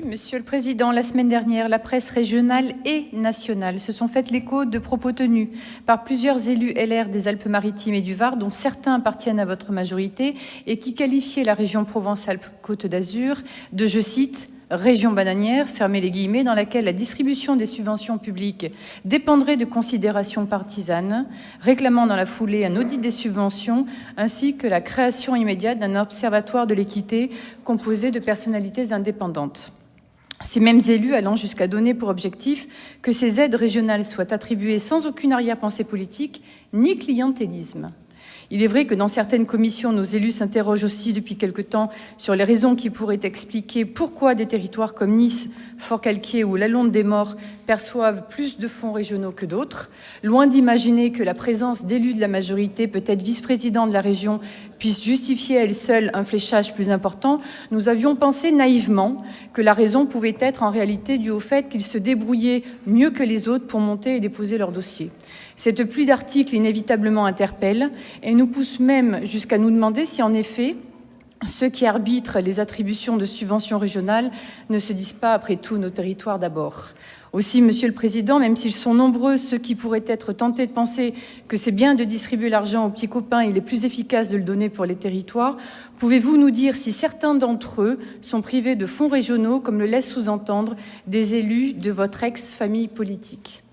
Monsieur le Président, la semaine dernière, la presse régionale et nationale se sont fait l'écho de propos tenus par plusieurs élus LR des Alpes-Maritimes et du Var, dont certains appartiennent à votre majorité, et qui qualifiaient la région Provence-Alpes-Côte d'Azur de, je cite, « région bananière », fermez les guillemets, dans laquelle la distribution des subventions publiques dépendrait de considérations partisanes, réclamant dans la foulée un audit des subventions, ainsi que la création immédiate d'un observatoire de l'équité composé de personnalités indépendantes. Ces mêmes élus allant jusqu'à donner pour objectif que ces aides régionales soient attribuées sans aucune arrière-pensée politique ni clientélisme. Il est vrai que dans certaines commissions, nos élus s'interrogent aussi depuis quelque temps sur les raisons qui pourraient expliquer pourquoi des territoires comme Nice, Forcalquier ou la Londe des Morts perçoivent plus de fonds régionaux que d'autres. Loin d'imaginer que la présence d'élus de la majorité, peut-être vice-président de la région, puisse justifier à elle seule un fléchage plus important, nous avions pensé naïvement que la raison pouvait être en réalité due au fait qu'ils se débrouillaient mieux que les autres pour monter et déposer leur dossier. Cette pluie d'articles inévitablement interpelle et nous pousse même jusqu'à nous demander si, en effet, ceux qui arbitrent les attributions de subventions régionales ne se disent pas, après tout, nos territoires d'abord. Aussi, Monsieur le Président, même s'ils sont nombreux ceux qui pourraient être tentés de penser que c'est bien de distribuer l'argent aux petits copains et il est plus efficace de le donner pour les territoires, pouvez-vous nous dire si certains d'entre eux sont privés de fonds régionaux, comme le laissent sous-entendre des élus de votre ex-famille politique ?